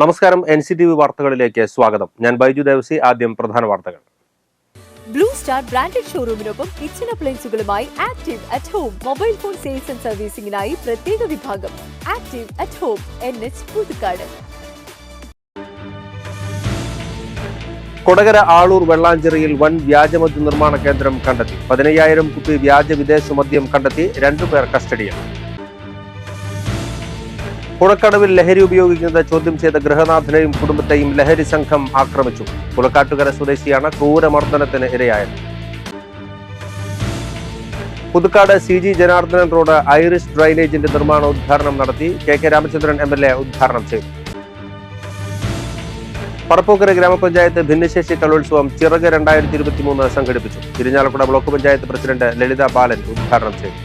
നമസ്കാരം, NCTV വാർത്തകളിലേക്ക് സ്വാഗതം. ഞാൻ ബൈജു ദേവസി. ആദ്യം പ്രധാന വാർത്തകൾ. ബ്ലൂ സ്റ്റാർ ബ്രാൻഡഡ് ഷോറൂമിനൊപ്പം കിച്ചൺ അപ്ലയൻസുകളുമായി active at home mobile phone sales and സർവീസിംഗിനായി പ്രത്യേക വിഭാഗം. Active at home, NH Puthukkad. Kodakara Aloor വെള്ളാഞ്ചേരിയിൽ വൻ വ്യാജമദ്യ നിർമ്മാണ കേന്ദ്രം കണ്ടെത്തി. 15,000 കുപ്പി വ്യാജ വിദേശ മദ്യം കണ്ടെത്തി. 2 പേർ കസ്റ്റഡിയിൽ. പുഴക്കടവിൽ ലഹരി ഉപയോഗിക്കുന്നത് ചോദ്യം ചെയ്ത ഗൃഹനാഥനെയും കുടുംബത്തെയും ലഹരി സംഘം ആക്രമിച്ചു. പുലക്കാട്ടുകര സ്വദേശിയാണ് ക്രൂരമർദ്ദനത്തിന് ഇരയായത്. Puthukkad CG Janardhanan road Irish ഡ്രൈനേജിന്റെ നിർമ്മാണ ഉദ്ഘാടനം നടത്തി. KK രാമചന്ദ്രൻ MLA ഉദ്ഘാടനം ചെയ്തു. പറപ്പൂക്കര ഗ്രാമപഞ്ചായത്ത് ഭിന്നശേഷി കലോത്സവം ചിറക് 2023 സംഘടിപ്പിച്ചു. ഇരിഞ്ഞാലക്കുട ബ്ലോക്ക് പഞ്ചായത്ത് പ്രസിഡന്റ് ലളിത ബാലൻ ഉദ്ഘാടനം ചെയ്തു.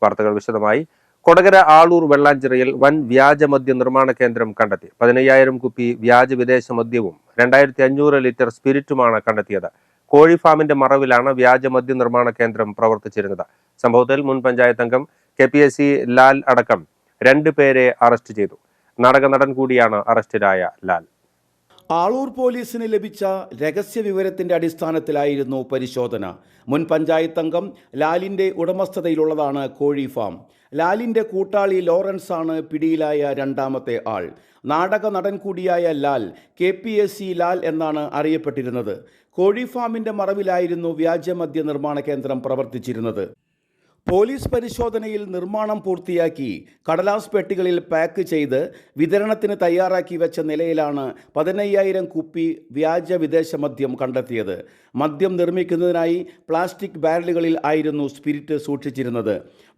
വാർത്തകൾ വിശദമായി. കൊടകര ആളൂർ വെള്ളാഞ്ചേരിയിൽ വൻ വ്യാജമദ്യ നിർമ്മാണ കേന്ദ്രം കണ്ടെത്തി. 15,000 കുപ്പി വ്യാജ വിദേശ മദ്യവും 2500 ലിറ്റർ സ്പിരിറ്റുമാണ് കണ്ടെത്തിയത്. കോഴി ഫാമിന്റെ മറവിലാണ് വ്യാജമദ്യ നിർമ്മാണ കേന്ദ്രം പ്രവർത്തിച്ചിരുന്നത്. സംഭവത്തിൽ മുൻ പഞ്ചായത്ത് അംഗം KPSC ലാൽ അടക്കം 2 പേരെ അറസ്റ്റ് ചെയ്തു. നാടക നടൻ കൂടിയാണ് അറസ്റ്റിലായ ലാൽ. ആളൂർ പോലീസിന് ലഭിച്ച രഹസ്യ വിവരത്തിന്റെ അടിസ്ഥാനത്തിലായിരുന്നു പരിശോധന. മുൻ പഞ്ചായത്ത് അംഗം ലാലിന്റെ ഉടമസ്ഥതയിലുള്ളതാണ് കോഴി ഫാം. ലാലിന്റെ കൂട്ടാളി ലോറൻസ് ആണ് പിടിയിലായ രണ്ടാമത്തെ ആൾ. നാടക നടൻ കൂടിയായ ലാൽ KPSC ലാൽ എന്നാണ് അറിയപ്പെട്ടിരുന്നത്. കോഴി ഫാമിന്റെ മറവിലായിരുന്നു വ്യാജമദ്യ നിർമ്മാണ കേന്ദ്രം പ്രവർത്തിച്ചിരുന്നത്. പോലീസ് പരിശോധനയിൽ നിർമ്മാണം പൂർത്തിയാക്കി കടലാസ് പെട്ടികളിൽ പാക്ക് ചെയ്ത് വിതരണത്തിന് തയ്യാറാക്കി വെച്ച നിലയിലാണ് 15,000 കുപ്പി വ്യാജ വിദേശ മദ്യം കണ്ടെത്തിയത്. മദ്യം നിർമ്മിക്കുന്നതിനായി പ്ലാസ്റ്റിക് ബാരലുകളിൽ ആയിരുന്നു സ്പിരിറ്റ് സൂക്ഷിച്ചിരുന്നത്.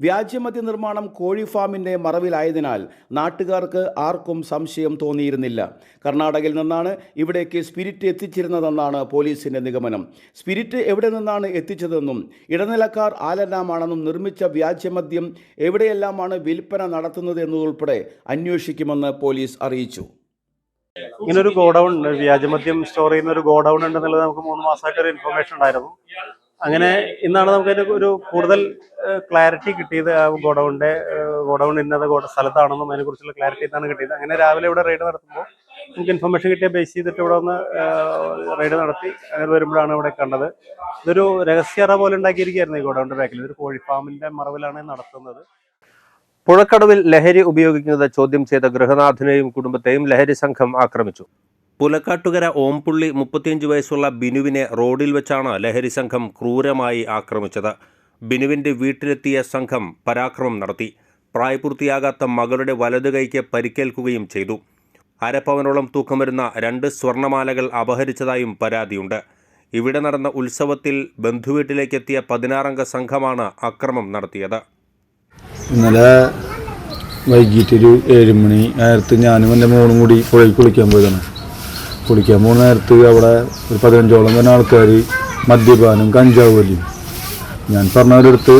വ്യാജമദ്യ നിർമ്മാണം കോഴി ഫാമിൻ്റെ മറവിലായതിനാൽ നാട്ടുകാർക്ക് ആർക്കും സംശയം തോന്നിയിരുന്നില്ല. കർണാടകയിൽ നിന്നാണ് ഇവിടേക്ക് സ്പിരിറ്റ് എത്തിച്ചിരുന്നതെന്നാണ് പോലീസിൻ്റെ നിഗമനം. സ്പിരിറ്റ് എവിടെ നിന്നാണ് എത്തിച്ചതെന്നും ഇടനിലക്കാർ ആരെല്ലാമാണെന്നും നിർമ്മിച്ച വ്യാജമദ്യം എവിടെയെല്ലാമാണ് വിൽപ്പന നടത്തുന്നത് എന്നതുൾപ്പെടെ അന്വേഷിക്കുമെന്ന് പോലീസ് അറിയിച്ചു. ഇങ്ങനൊരു ഗോഡൌൺ, വ്യാജമദ്യം സ്റ്റോർ ചെയ്യുന്ന ഒരു ഗോഡൌൺ ഉണ്ടെന്നുള്ളത് നമുക്ക് 3 മാസമായിട്ട് ഒരു ഇൻഫർമേഷൻ ഉണ്ടായിരുന്നു. അങ്ങനെ ഇന്നാണ് നമുക്ക് അതിന് ഒരു കൂടുതൽ ക്ലാരിറ്റി കിട്ടിയത്. ആ ഗോഡൌൺ ഇന്നത് സ്ഥലത്താണെന്നും അതിനെക്കുറിച്ചുള്ള ക്ലാരിറ്റി ഇന്നാണ് കിട്ടിയത്. അങ്ങനെ രാവിലെ ഇവിടെ റെയ്ഡ് നടത്തുമ്പോൾ നമുക്ക് ഇൻഫർമേഷൻ കിട്ടിയ ബേസ് ചെയ്തിട്ട് ഇവിടെ ഒന്ന് റെയ്ഡ് നടത്തി. അങ്ങനെ വരുമ്പോഴാണ് ഇവിടെ കണ്ടത്. ഇതൊരു രഹസ്യറ പോലെ ഉണ്ടാക്കിയിരിക്കുകയായിരുന്നു ഈ ഗോഡൌണിന്റെ ബാക്കിൽ. ഇതൊരു കോഴി ഫാമിന്റെ മറവിലാണ് നടത്തുന്നത്. പുഴക്കടവിൽ ലഹരി ഉപയോഗിക്കുന്നത് ചോദ്യം ചെയ്ത ഗൃഹനാഥനെയും കുടുംബത്തെയും ലഹരി സംഘം ആക്രമിച്ചു. പുലക്കാട്ടുകര ഓംപുള്ളി 35 വയസ്സുള്ള ബിനുവിനെ റോഡിൽ വെച്ചാണ് ലഹരി സംഘം ക്രൂരമായി ആക്രമിച്ചത്. ബിനുവിന്റെ വീട്ടിലെത്തിയ സംഘം പരാക്രമം നടത്തി. പ്രായപൂർത്തിയാകാത്ത മകളുടെ വലതു കൈക്ക് പരിക്കേൽക്കുകയും ചെയ്തു. 1/2 പവനോളം തൂക്കം വരുന്ന 2 സ്വർണമാലകൾ അപഹരിച്ചതായും പരാതിയുണ്ട്. ഇവിടെ നടന്ന ഉത്സവത്തിൽ ബന്ധുവീട്ടിലേക്കെത്തിയ 16 അംഗ സംഘമാണ് അക്രമം നടത്തിയത്. ഇന്നലെ വൈകിട്ട് ഒരു 7 മണി നേരത്ത് ഞാനും എൻ്റെ മോളും കൂടി പുഴയിൽ കുളിക്കാൻ പോയതാണ്. കുളിക്കാൻ പോകുന്ന നേരത്ത് അവിടെ ഒരു 15ഓളം തന്നെ ആൾക്കാർ മദ്യപാനം കഞ്ചാവ് വലിയും. ഞാൻ പറഞ്ഞവരടുത്ത്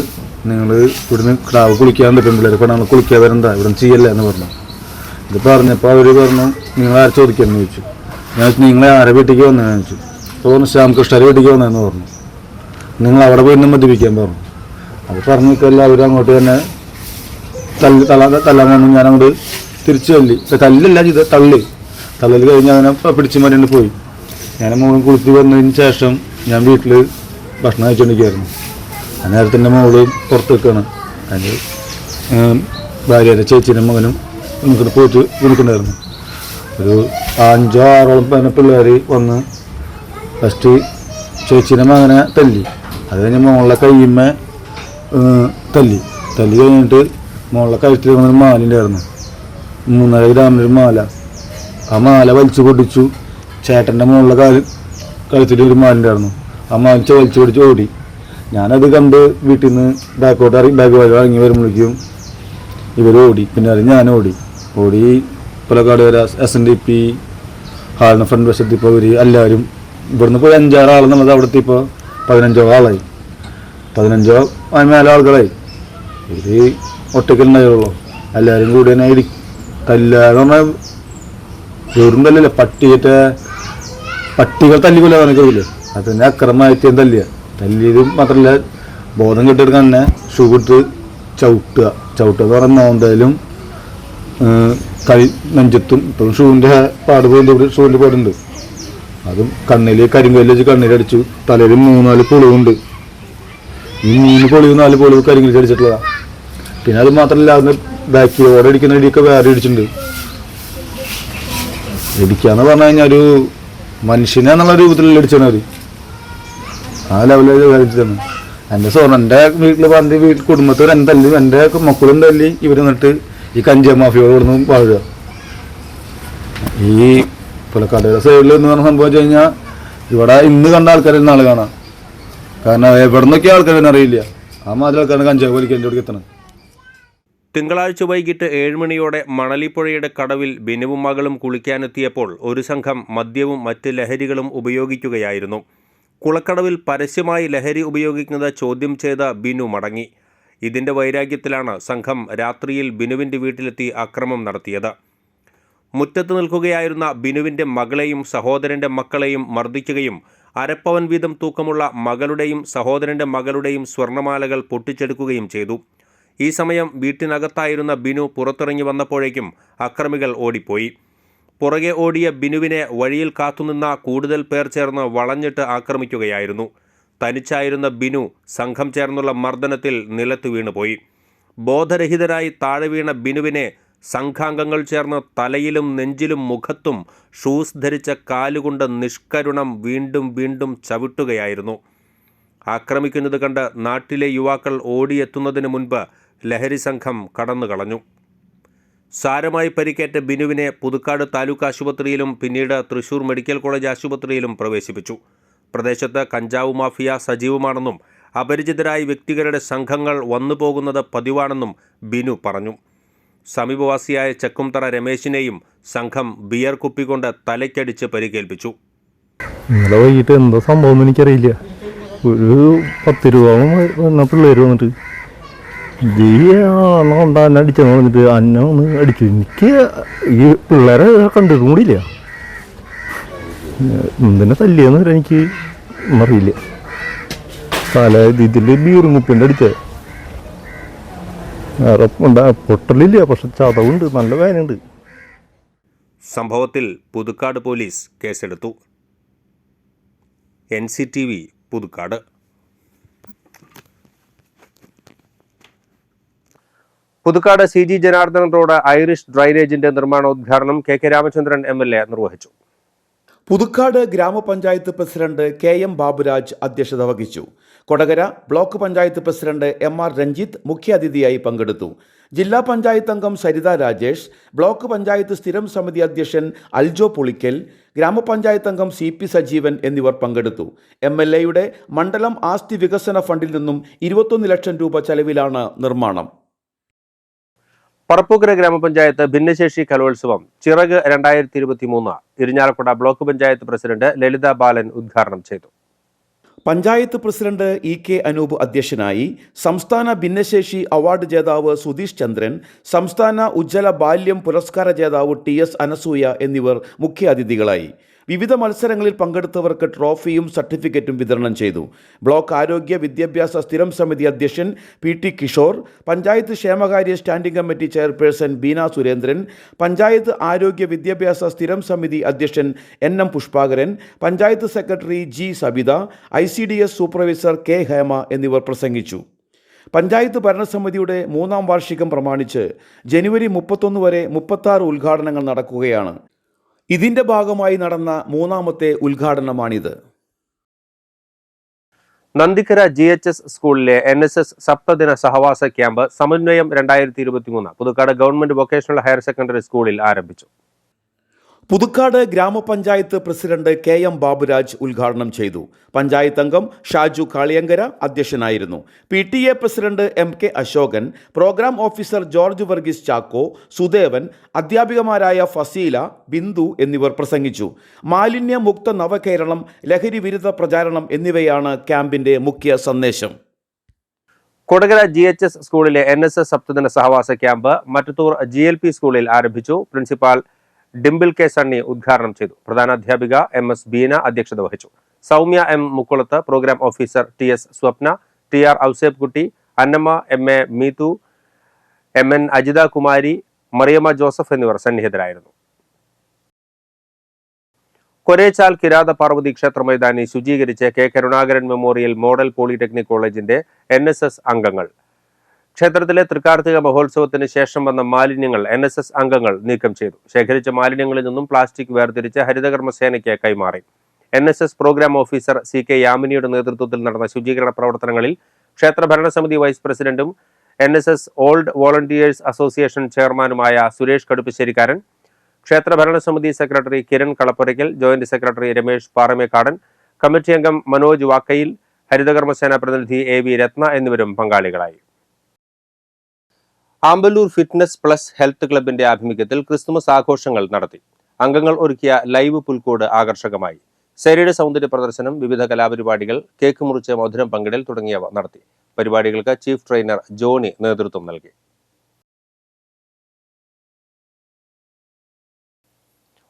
നിങ്ങൾ ഇവിടുന്ന് ക്രാവ് കുളിക്കാൻ പറ്റും, പിള്ളേർ പെണ്ണുങ്ങൾ കുളിക്കാൻ വരണ്ട, ഇവിടെ ചെയ്യല്ല എന്ന് പറഞ്ഞു. ഇത് പറഞ്ഞപ്പോൾ അവർ പറഞ്ഞു നിങ്ങൾ ആരെ ചോദിക്കാമെന്ന് ചോദിച്ചു. ഞാൻ നിങ്ങളെ ആരെ വീട്ടിലേക്ക് വന്നതെന്ന് ചോദിച്ചു. അപ്പോൾ പറഞ്ഞു ശ്യാമകൃഷ്ണരെ വീട്ടിലേക്ക് വന്നതെന്ന് പറഞ്ഞു. നിങ്ങൾ അവിടെ പോയി നിന്ന് മദ്യപിക്കാൻ പറഞ്ഞു. അത് പറഞ്ഞിട്ടല്ല അവർ അങ്ങോട്ട് തന്നെ തല്ലാൻ വന്നു. ഞാൻ അങ്ങോട്ട് തിരിച്ചു തല്ലില്ല ചെയ്ത് തള്ളൽ കഴിഞ്ഞ് അവനെ പിടിച്ചു മാറ്റിട്ട് പോയി. ഞാൻ മോളും കുളിച്ച് വന്നതിന് ശേഷം ഞാൻ വീട്ടിൽ ഭക്ഷണം കഴിച്ചുകൊണ്ടിരിക്കുകയായിരുന്നു. ആ നേരത്തെ എൻ്റെ മോള് പുറത്ത് വെക്കുകയാണ്. അതിന് ഭാര്യയുടെ ചേച്ചീൻ്റെ മകനും നമുക്കിട്ട് പോയിട്ട് വിളിക്കണ്ടായിരുന്നു. ഒരു 5-6 പിള്ളേർ വന്ന് ഫസ്റ്റ് ചേച്ചീൻ്റെ മകനെ തല്ലി. അത് കഴിഞ്ഞ് മോളുടെ കയ്യുമ്മേ തല്ലി കഴിഞ്ഞിട്ട് മോളുടെ കഴുത്തിൽ ഒരു മാലിണ്ടായിരുന്നു, 3.5 ഗ്രാമിനൊരു മാല. ആ മാല വലിച്ചു പൊട്ടിച്ചു. ചേട്ടൻ്റെ മോളുടെ കഴുത്തിൽ ഒരു മാലുണ്ടായിരുന്നു. ആ മാലിച്ച് വലിച്ചു പൊടിച്ച് ഓടി. ഞാനത് കണ്ട് വീട്ടിൽ നിന്ന് ബാക്ക് ഇറങ്ങി വരുമ്പോഴേക്കും ഇവർ ഓടി. പിന്നെ അത് ഞാൻ ഓടി പുലക്കാട് വരെ SNDP ഹാളിന് ഫ്രണ്ട് വശത്തിപ്പോൾ ഇവർ എല്ലാവരും ഇവിടുന്ന് പോയി 5-6 ആളെന്നുള്ളത് അവിടെ എത്തിയപ്പോൾ 15 ആളായി. 15 മേലെ ആളുകളായി. ഇത് ഒറ്റയ്ക്കുണ്ടായുള്ളൂ. എല്ലാവരും കൂടി തന്നെ തല്ലാന്ന് പറഞ്ഞാൽ വെറും തല്ലല്ലേ, പട്ടികൾ തല്ലിക്കൊല്ലാ പറഞ്ഞില്ലേ, അത് തന്നെ അക്രമമായിട്ട് തല്ലിയത് മാത്രമല്ല ബോധം കെട്ടെടുക്കാൻ തന്നെ ഷൂ ഇട്ട് ചവിട്ടുക എന്ന് പറഞ്ഞാൽ എന്തായാലും കൈ നെഞ്ചത്തും ഇപ്പം ഷൂവിൻ്റെ പാട് പോയി ഷൂവിൻ്റെ പാടുണ്ട്. അതും കണ്ണിൽ കരിങ്കല്ല് വെച്ച് കണ്ണിലടിച്ചു. തലയിൽ 3-4 പൊളിവുണ്ട്. ഈ 3 പൊളിവ് 4 പൊളിവ് കരിങ്കല്ല് അടിച്ചിട്ടുള്ളതാണ്. പിന്നെ അത് മാത്രമല്ല അതിന് ബാക്കിയോടെ അടിക്കുന്ന ഇടിയൊക്കെ വേറെ ഇടിച്ചിട്ടുണ്ട്. ഇടിക്കാന്ന് പറഞ്ഞു കഴിഞ്ഞാൽ ഒരു മനുഷ്യനെ എന്നുള്ള രൂപത്തിലുള്ള അടിച്ചാണ് അവർ. ആ ലെവലിൽ കളിച്ചതാണ്. എൻ്റെ എൻ്റെ വീട്ടിൽ കുടുംബത്തിൽ എൻ്റെ തല്ലി, എൻ്റെ മക്കളും തല്ലി ഇവർ നിന്നിട്ട് ഈ കഞ്ചാ മാഫിയോട് കൊടുന്ന് വാഴുക. ഈ പുലക്കാട്ടുകര സൈഡിൽ എന്ന് പറഞ്ഞ സംഭവം വെച്ച് കഴിഞ്ഞാൽ ഇവിടെ ഇന്ന് കണ്ട ആൾക്കാരെ നാളെ കാണാം. കാരണം എവിടെ നിന്നൊക്കെ ആൾക്കാരെന്നെ അറിയില്ല. ആ മാതിരി ആൾക്കാരാണ് കഞ്ചാവ് വലിക്കാൻ എൻ്റെ എത്തണം. തിങ്കളാഴ്ച വൈകിട്ട് 7 മണിയോടെ മണലിപ്പുഴയുടെ കടവിൽ ബിനുവും മകളും കുളിക്കാനെത്തിയപ്പോൾ ഒരു സംഘം മദ്യവും മറ്റ് ലഹരികളും ഉപയോഗിക്കുകയായിരുന്നു. കുളക്കടവിൽ പരസ്യമായി ലഹരി ഉപയോഗിക്കുന്നത് ചോദ്യം ചെയ്ത ബിനു മടങ്ങി. ഇതിൻ്റെ വൈരാഗ്യത്തിലാണ് സംഘം രാത്രിയിൽ ബിനുവിൻ്റെ വീട്ടിലെത്തി അക്രമം നടത്തിയത്. മുറ്റത്ത് നിൽക്കുകയായിരുന്ന ബിനുവിൻ്റെ മകളെയും സഹോദരൻ്റെ മക്കളെയും മർദ്ദിക്കുകയും അരപ്പവൻ വീതം തൂക്കമുള്ള മകളുടെയും സഹോദരൻ്റെ മകളുടെയും സ്വർണ്ണമാലകൾ പൊട്ടിച്ചെടുക്കുകയും ചെയ്തു. ഈ സമയം വീട്ടിനകത്തായിരുന്ന ബിനു പുറത്തിറങ്ങി വന്നപ്പോഴേക്കും അക്രമികൾ ഓടിപ്പോയി. പുറകെ ഓടിയ ബിനുവിനെ വഴിയിൽ കാത്തുനിന്ന കൂടുതൽ പേർ ചേർന്ന് വളഞ്ഞിട്ട് ആക്രമിക്കുകയായിരുന്നു. തനിച്ചായിരുന്ന ബിനു സംഘം ചേർന്നുള്ള മർദ്ദനത്തിൽ നിലത്ത് വീണുപോയി. ബോധരഹിതരായി താഴെ വീണ ബിനുവിനെ സംഘാംഗങ്ങൾ ചേർന്ന് തലയിലും നെഞ്ചിലും മുഖത്തും ഷൂസ് ധരിച്ച കാലുകൊണ്ട് നിഷ്കരുണം വീണ്ടും വീണ്ടും ചവിട്ടുകയായിരുന്നു. ആക്രമിക്കുന്നത് കണ്ട് നാട്ടിലെ യുവാക്കൾ ഓടിയെത്തുന്നതിന് മുൻപ് ലഹരി സംഘം കടന്നുകളഞ്ഞു. സാരമായി പരിക്കേറ്റ ബിനുവിനെ പുതുക്കാട് താലൂക്ക് ആശുപത്രിയിലും പിന്നീട് തൃശൂർ മെഡിക്കൽ കോളേജ് ആശുപത്രിയിലും പ്രവേശിപ്പിച്ചു. പ്രദേശത്ത് കഞ്ചാവ് മാഫിയ സജീവമാണെന്നും അപരിചിതരായ വ്യക്തികളുടെ സംഘങ്ങൾ വന്നുപോകുന്നത് പതിവാണെന്നും ബിനു പറഞ്ഞു. സമീപവാസിയായ ചക്കുംതറ രമേശിനെയും സംഘം ബിയർ കുപ്പി കൊണ്ട് തലയ്ക്കടിച്ച് പരിക്കേൽപ്പിച്ചു. ഇന്നലെ വൈകിട്ട് എന്താ സംഭവം എനിക്കറിയില്ല. ഒരു 10 രൂപ വന്ന പിള്ളേർ വന്നിട്ട് കൊണ്ടാന്നെ അടിച്ചെന്ന് പറഞ്ഞിട്ട് അന്നെ ഒന്ന് അടിച്ചു. എനിക്ക് ഈ പിള്ളേരെ കണ്ടിട്ടും കൂടിയില്ല. എന്തിനെ തല്ലിയെന്ന് വരെ എനിക്ക് അറിയില്ല. തല ഇതിൽ ബീറും കുപ്പിൻ്റെ അടിച്ചേ. വേറെ പൊട്ടലില്ല, പക്ഷെ ചതവുണ്ട്, നല്ല വേദനയുണ്ട്. സംഭവത്തിൽ പുതുക്കാട് പോലീസ് കേസെടുത്തു. NCTV Puthukkad. Puthukkad CG Janardhanan road Irish ഡ്രൈനേജിന്റെ നിർമ്മാണോദ്ഘാടനം KK രാമചന്ദ്രൻ MLA നിർവഹിച്ചു. പുതുക്കാട് ഗ്രാമപഞ്ചായത്ത് പ്രസിഡന്റ് KM ബാബുരാജ് അധ്യക്ഷത വഹിച്ചു. Kodakara block panchayat president MR Ranjith മുഖ്യാതിഥിയായി പങ്കെടുത്തു. ജില്ലാ പഞ്ചായത്ത് അംഗം സരിത രാജേഷ്, ബ്ലോക്ക് പഞ്ചായത്ത് സ്ഥിരം സമിതി അധ്യക്ഷൻ അൽജോ പുളിക്കൽ, ഗ്രാമപഞ്ചായത്ത് അംഗം CP സജീവൻ എന്നിവർ പങ്കെടുത്തു. MLAയുടെ മണ്ഡലം ആസ്തി വികസന ഫണ്ടിൽ നിന്നും 21 ലക്ഷം രൂപ ചെലവിലാണ് നിർമ്മാണം. പറപ്പൂക്കര ഗ്രാമപഞ്ചായത്ത് ഭിന്നശേഷി കലോത്സവം ചിറക് 2023 ഇരിഞ്ഞാലക്കുട ബ്ലോക്ക് പഞ്ചായത്ത് പ്രസിഡന്റ് ലളിത ബാലൻ ഉദ്ഘാടനം ചെയ്തു. പഞ്ചായത്ത് പ്രസിഡന്റ് EK അനൂപ് അധ്യക്ഷനായി. സംസ്ഥാന ഭിന്നശേഷി അവാർഡ് ജേതാവ് സുധീഷ് ചന്ദ്രൻ, സംസ്ഥാന ഉജ്ജ്വല ബാല്യം പുരസ്കാര ജേതാവ് TS അനസൂയ എന്നിവർ മുഖ്യാതിഥികളായി. വിവിധ മത്സരങ്ങളിൽ പങ്കെടുത്തവർക്ക് ട്രോഫിയും സർട്ടിഫിക്കറ്റും വിതരണം ചെയ്തു. ബ്ലോക്ക് ആരോഗ്യ വിദ്യാഭ്യാസ സ്ഥിരം സമിതി അധ്യക്ഷൻ PT കിഷോർ, പഞ്ചായത്ത് ക്ഷേമകാര്യ standing committee chairperson Beena Surendran, panchayat ആരോഗ്യ വിദ്യാഭ്യാസ സ്ഥിരം സമിതി അധ്യക്ഷൻ NM Pushpakaran, panchayat secretary G Sabitha, ICDS supervisor K Hema എന്നിവർ പ്രസംഗിച്ചു. പഞ്ചായത്ത് ഭരണസമിതിയുടെ 3ാം വാർഷികം പ്രമാണിച്ച് ജനുവരി 31 വരെ 36 ഉദ്ഘാടനങ്ങൾ നടക്കുകയാണ്. ഇതിന്റെ ഭാഗമായി നടന്ന 3ാമത്തെ ഉദ്ഘാടനമാണിത്. നന്ദിക്കര GHS സ്കൂളിലെ NSS സപ്തദിന സഹവാസ ക്യാമ്പ് സമന്വയം 2023 Puthukkad government vocational higher secondary സ്കൂളിൽ ആരംഭിച്ചു. പുതുക്കാട് ഗ്രാമപഞ്ചായത്ത് പ്രസിഡന്റ് KM ബാബുരാജ് ഉദ്ഘാടനം ചെയ്തു. പഞ്ചായത്ത് അംഗം ഷാജു കാളിയങ്കര അധ്യക്ഷനായിരുന്നു. PTA president MK Ashokan, programme officer George Varghese Chacko, Sudevan, അധ്യാപികമാരായ ഫസീല, ബിന്ദു എന്നിവർ പ്രസംഗിച്ചു. മാലിന്യമുക്ത നവകേരളം, ലഹരി വിരുദ്ധ പ്രചാരണം എന്നിവയാണ് ക്യാമ്പിന്റെ മുഖ്യ സന്ദേശം. കൊടകര GHS സ്കൂളിലെ NSS സപ്തദിന സഹവാസ ക്യാമ്പ് മറ്റത്തൂർ GLP സ്കൂളിൽ ആരംഭിച്ചു. പ്രിൻസിപ്പാൾ ഡിംപിൾ K സണ്ണി ഉദ്ഘാടനം ചെയ്തു. പ്രധാനാധ്യാപിക MS ബീന അധ്യക്ഷത വഹിച്ചു. Soumya M Mukkulath, programme officer TS Swapna, TR Ouseph Kutty, Annamma MA Meethu, MN Ajitha Kumari, Mariamma Joseph എന്നിവർ സന്നിഹിതരായിരുന്നു. കൊരേച്ചാൽ കിരാത പാർവതി ക്ഷേത്ര മൈതാനി ശുചീകരിച്ച് K Karunakaran memorial model polytechnic കോളേജിന്റെ NSS അംഗങ്ങൾ. ക്ഷേത്രത്തിലെ തൃക്കാർത്തിക മഹോത്സവത്തിന് ശേഷം വന്ന മാലിന്യങ്ങൾ NSS അംഗങ്ങൾ നീക്കം ചെയ്തു. ശേഖരിച്ച മാലിന്യങ്ങളിൽ നിന്നും പ്ലാസ്റ്റിക് വേർതിരിച്ച് ഹരിതകർമ്മസേനയ്ക്ക് കൈമാറി. NSS പ്രോഗ്രാം ഓഫീസർ CK യാമിനിയുടെ നേതൃത്വത്തിൽ നടന്ന ശുചീകരണ പ്രവർത്തനങ്ങളിൽ ക്ഷേത്ര ഭരണസമിതി വൈസ് പ്രസിഡന്റും NSS ഓൾഡ് വോളണ്ടിയേഴ്സ് അസോസിയേഷൻ ചെയർമാനുമായ സുരേഷ് കടുപ്പശ്ശേരിക്കാരൻ, ക്ഷേത്ര ഭരണസമിതി secretary Kiran Kalappurakkal, joint secretary Ramesh Paramekkadan, committee അംഗം മനോജ് വാക്കയിൽ, ഹരിതകർമ്മസേന പ്രതിനിധി AV രത്ന എന്നിവരും പങ്കാളികളായി. ആമ്പല്ലൂർ ഫിറ്റ്നസ് പ്ലസ് ഹെൽത്ത് ക്ലബിന്റെ ആഭിമുഖ്യത്തിൽ ക്രിസ്തുമസ് ആഘോഷങ്ങൾ നടത്തി. അംഗങ്ങൾ ഒരുക്കിയ ലൈവ് പുൽക്കൂട് ആകർഷകമായി. ശരീര സൗന്ദര്യ പ്രദർശനം, വിവിധ കലാപരിപാടികൾ, കേക്ക് മുറിച്ച് മധുരം പങ്കിടൽ തുടങ്ങിയവ നടത്തി. പരിപാടികൾക്ക് ചീഫ് ട്രെയിനർ ജോണി നേതൃത്വം നൽകി.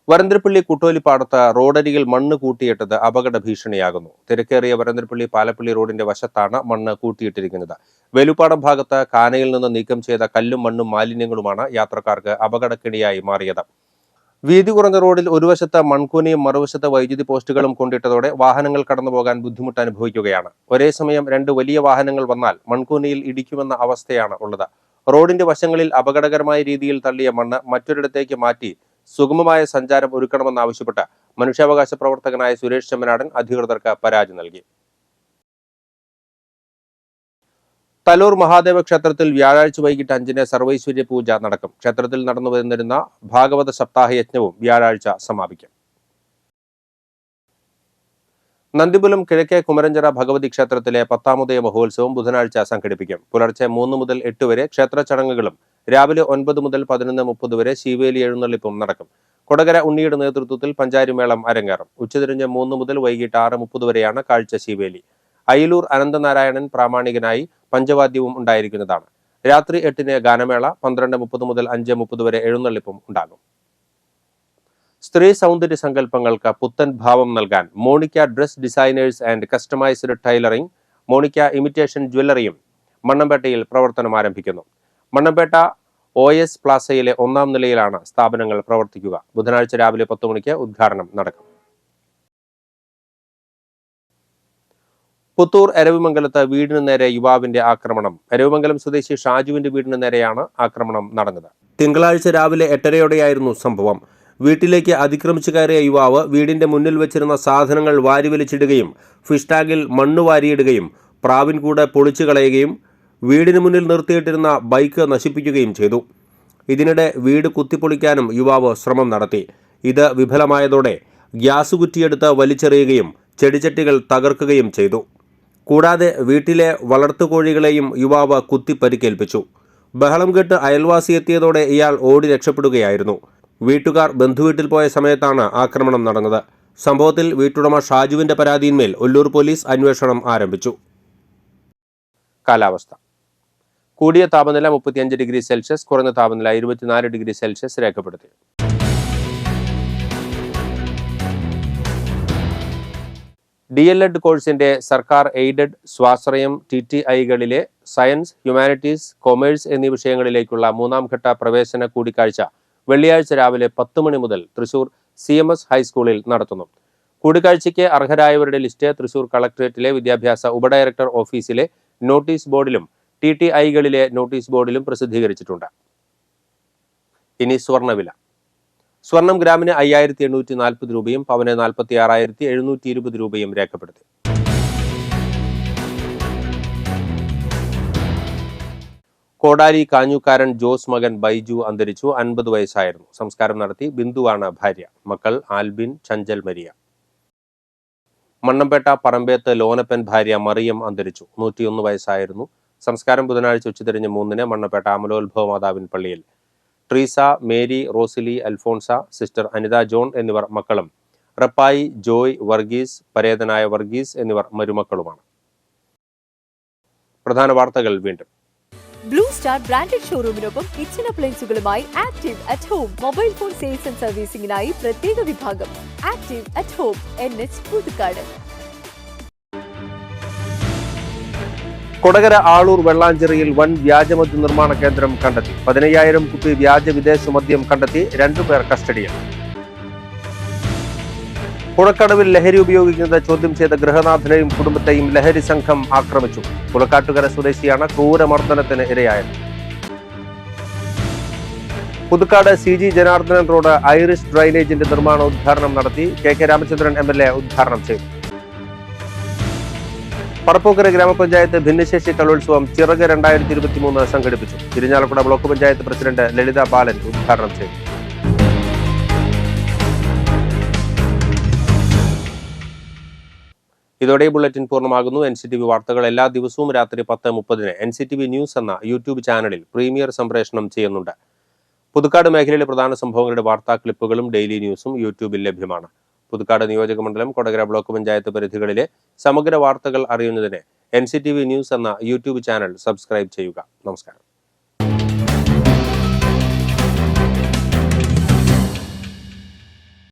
വരന്തരപ്പള്ളി കുട്ടോലിപ്പാടത്ത് റോഡരികിൽ മണ്ണ് കൂട്ടിയിട്ടത് അപകട ഭീഷണിയാകുന്നു. തിരക്കേറിയ വരന്തരപ്പള്ളി പാലപ്പള്ളി റോഡിന്റെ വശത്താണ് മണ്ണ് കൂട്ടിയിട്ടിരിക്കുന്നത്. വേലുപ്പാടം ഭാഗത്ത് കാനയിൽ നിന്ന് നീക്കം ചെയ്ത കല്ലും മണ്ണും മാലിന്യങ്ങളുമാണ് യാത്രക്കാർക്ക് അപകടക്കെണിയായി മാറിയത്. വീതി കുറഞ്ഞ റോഡിൽ ഒരു വശത്ത് മൺകൂനയും മറുവശത്ത് വൈദ്യുതി പോസ്റ്റുകളും കൊണ്ടിട്ടതോടെ വാഹനങ്ങൾ കടന്നുപോകാൻ ബുദ്ധിമുട്ട് അനുഭവിക്കുകയാണ്. ഒരേ സമയം 2 വലിയ വാഹനങ്ങൾ വന്നാൽ മൺകൂനയിൽ ഇടിക്കുമെന്ന അവസ്ഥയാണ് ഉള്ളത്. റോഡിന്റെ വശങ്ങളിൽ അപകടകരമായ രീതിയിൽ തള്ളിയ മണ്ണ് മറ്റൊരിടത്തേക്ക് മാറ്റി സുഗമമായ സഞ്ചാരം ഒരുക്കണമെന്നാവശ്യപ്പെട്ട് മനുഷ്യാവകാശ പ്രവർത്തകനായ സുരേഷ് ചെമ്മനാടൻ അധികൃതർക്ക് പരാതി നൽകി. തലൂർ മഹാദേവ ക്ഷേത്രത്തിൽ വ്യാഴാഴ്ച വൈകിട്ട് 5-ന് സർവൈശ്വര്യ പൂജ നടക്കും. ക്ഷേത്രത്തിൽ നടന്നു വന്നിരുന്ന ഭാഗവത സപ്താഹ യജ്ഞവും വ്യാഴാഴ്ച സമാപിക്കും. നന്ദിപുലം കിഴക്കേ കുമരഞ്ചിറ ഭഗവതി ക്ഷേത്രത്തിലെ 10ാമതയ മഹോത്സവം ബുധനാഴ്ച സംഘടിപ്പിക്കും. പുലർച്ചെ 3 മുതൽ 8 വരെ ക്ഷേത്ര ചടങ്ങുകളും രാവിലെ 9 മുതൽ 11:30 വരെ ശീവേലി എഴുന്നള്ളിപ്പും നടക്കും. കൊടകര ഉണ്ണിയുടെ നേതൃത്വത്തിൽ പഞ്ചാരിമേളം അരങ്ങേറും. ഉച്ചതിരിഞ്ഞ് 3 മുതൽ വൈകിട്ട് 6:30 വരെയാണ് കാഴ്ച ശീവേലി. അയിലൂർ അനന്തനാരായണൻ പ്രാമാണികനായി പഞ്ചവാദ്യവും ഉണ്ടായിരിക്കുന്നതാണ്. രാത്രി 8-ന് ഗാനമേള, 12:30 മുതൽ 5:30 വരെ എഴുന്നള്ളിപ്പും ഉണ്ടാകും. സ്ത്രീ സൗന്ദര്യ സങ്കല്പങ്ങൾക്ക് പുത്തൻ ഭാവം നൽകാൻ Monica dress designers and customised tailoring, Monica imitation ജ്വല്ലറിയും മണ്ണമ്പേട്ടയിൽ പ്രവർത്തനം ആരംഭിക്കുന്നു. മണ്ണമ്പേട്ട OS പ്ലാസയിലെ 1-ാം നിലയിലാണ് സ്ഥാപനങ്ങൾ പ്രവർത്തിക്കുക. ബുധനാഴ്ച രാവിലെ 10 മണിക്ക് ഉദ്ഘാടനം നടക്കും. പുത്തൂർ എരവിമംഗലത്ത് വീടിന് നേരെ യുവാവിന്റെ ആക്രമണം. എരവിമംഗലം സ്വദേശി ഷാജുവിന്റെ വീടിന് നേരെയാണ് ആക്രമണം നടന്നത്. തിങ്കളാഴ്ച രാവിലെ 8:30യോടെയായിരുന്നു സംഭവം. വീട്ടിലേക്ക് അതിക്രമിച്ചു കയറിയ യുവാവ് വീടിന്റെ മുന്നിൽ വെച്ചിരുന്ന സാധനങ്ങൾ വാരിവലിച്ചിടുകയും ഫിഷ് ടാങ്കിൽ മണ്ണ് വാരിയിടുകയും പ്രാവിൻകൂട് പൊളിച്ചു കളയുകയും വീടിന് മുന്നിൽ നിർത്തിയിട്ടിരുന്ന ബൈക്ക് നശിപ്പിക്കുകയും ചെയ്തു. ഇതിനിടെ വീട് കുത്തിപ്പൊളിക്കാനും യുവാവ് ശ്രമം നടത്തി. ഇത് വിഫലമായതോടെ ഗ്യാസ് കുറ്റിയെടുത്ത് വലിച്ചെറിയുകയും ചെടിച്ചട്ടികൾ തകർക്കുകയും ചെയ്തു. കൂടാതെ വീട്ടിലെ വളർത്തുകോഴികളെയും യുവാവ് കുത്തിപ്പരിക്കേൽപ്പിച്ചു. ബഹളം കേട്ട് അയൽവാസി എത്തിയതോടെ ഇയാൾ ഓടി രക്ഷപ്പെടുകയായിരുന്നു. വീട്ടുകാർ ബന്ധുവീട്ടിൽ പോയ സമയത്താണ് ആക്രമണം നടന്നത്. സംഭവത്തിൽ വീട്ടുടമ ഷാജുവിന്റെ പരാതിയിന്മേൽ ഒല്ലൂർ പോലീസ് അന്വേഷണം ആരംഭിച്ചു. കാലാവസ്ഥ. കൂടിയ താപനില 35 ഡിഗ്രി സെൽഷ്യസ്, കുറഞ്ഞ താപനില 24 ഡിഗ്രി സെൽഷ്യസ് രേഖപ്പെടുത്തി. DLED കോഴ്സിന്റെ സർക്കാർ എയ്ഡഡ്, സ്വാശ്രയം TTIകളിലെ സയൻസ്, ഹ്യൂമാനിറ്റീസ്, കൊമേഴ്സ് എന്നീ വിഷയങ്ങളിലേക്കുള്ള 3-ാം ഘട്ട പ്രവേശന കൂടിക്കാഴ്ച വെള്ളിയാഴ്ച രാവിലെ 10 മണി മുതൽ തൃശൂർ CMS ഹൈസ്കൂളിൽ നടത്തുന്നു. കൂടിക്കാഴ്ചയ്ക്ക് അർഹരായവരുടെ ലിസ്റ്റ് തൃശൂർ കളക്ടറേറ്റിലെ വിദ്യാഭ്യാസ ഉപഡയറക്ടർ ഓഫീസിലെ നോട്ടീസ് ബോർഡിലും TTIകളിലെ നോട്ടീസ് ബോർഡിലും പ്രസിദ്ധീകരിച്ചിട്ടുണ്ട്. ഇനി സ്വർണ്ണവില. സ്വർണം ഗ്രാമിന് 5840 രൂപയും പവന് 46,720 രൂപയും രേഖപ്പെടുത്തി. കോടാലി കാഞ്ഞൂക്കാരൻ ജോസ് മകൻ ബൈജു അന്തരിച്ചു. 50 വയസ്സായിരുന്നു. സംസ്കാരം നടത്തി. ബിന്ദുവാണ് ഭാര്യ. മക്കൾ ആൽബിൻ, ചഞ്ചൽ മരിയ. മണ്ണമ്പേട്ട പറമ്പേത്ത് ലോനപ്പൻ ഭാര്യ മറിയം അന്തരിച്ചു. 101 വയസ്സായിരുന്നു. സംസ്കാരം ബുധനാഴ്ച ഉച്ചതിരിഞ്ഞ് 3-ന് മണ്ണമ്പേട്ട അമലോത്ഭവ മാതാവിൻ പള്ളിയിൽ. Treesa, Mary, Rosily, Alphonsa, sister Anitha John എന്നിവർ മക്കളും റപ്പായി, ജോയ്, വർഗീസ്, പരേതനായ വർഗീസ് എന്നിവർ മരുമക്കളുമാണ്. പ്രധാന വാർത്തകൾ വീണ്ടും. ബ്ലൂ സ്റ്റാർ ബ്രാൻഡഡ് ഷോറൂമിനൊപ്പം കിച്ചൺ അപ്ലയൻസുകളുമായി active at home mobile phone sales and സർവീസിംഗിനായി പ്രത്യേക വിഭാഗം. Active at home, NH Puthukkad. Kodakara Aloor വെള്ളാഞ്ചേരിയിൽ വൻ വ്യാജമദ്യ നിർമ്മാണ കേന്ദ്രം കണ്ടെത്തി. 15,000 കുപ്പി വ്യാജ വിദേശ മദ്യം കണ്ടെത്തി. 2 പേർ കസ്റ്റഡിയിൽ. പുഴക്കടവിൽ ലഹരി ഉപയോഗിക്കുന്നത് ചോദ്യം ചെയ്ത ഗൃഹനാഥനെയും കുടുംബത്തെയും ലഹരി സംഘം ആക്രമിച്ചു. പുലക്കാട്ടുകര സ്വദേശിയാണ് ക്രൂരമർദ്ദനത്തിന് ഇരയായത്. Puthukkad CG Janardhanan road Irish ഡ്രൈനേജിന്റെ നിർമ്മാണോദ്ഘാടനം നടത്തി. KK രാമചന്ദ്രൻ MLA ഉദ്ഘാടനം ചെയ്തു. പറപ്പൂക്കര ഗ്രാമപഞ്ചായത്ത് ഭിന്നശേഷി കലോത്സവം ചിറക് 2023 സംഘടിപ്പിച്ചു. ഇരിഞ്ഞാലക്കുട ബ്ലോക്ക് പഞ്ചായത്ത് പ്രസിഡന്റ് ലളിത ബാലൻ ഉദ്ഘാടനം ചെയ്തു. ഇതോടെ ബുള്ളറ്റിൻ പൂർണ്ണമാകുന്നു. NCTV വാർത്തകൾ എല്ലാ ദിവസവും രാത്രി 10:30 NCTV ന്യൂസ് എന്ന യൂട്യൂബ് ചാനലിൽ പ്രീമിയർ സംപ്രേഷണം ചെയ്യുന്നുണ്ട്. പുതുക്കാട് മേഖലയിലെ പ്രധാന സംഭവങ്ങളുടെ വാർത്താ ക്ലിപ്പുകളും ഡെയിലി ന്യൂസും യൂട്യൂബിൽ ലഭ്യമാണ്. പുതുക്കാട് നിയോജക മണ്ഡലം, കൊടകര ബ്ലോക്ക് പഞ്ചായത്ത് പരിധികളിലെ സമഗ്ര വാർത്തകൾ അറിയുന്നതിന് NCTV ന്യൂസ് എന്ന യൂട്യൂബ് ചാനൽ സബ്സ്ക്രൈബ് ചെയ്യുക. നമസ്കാരം.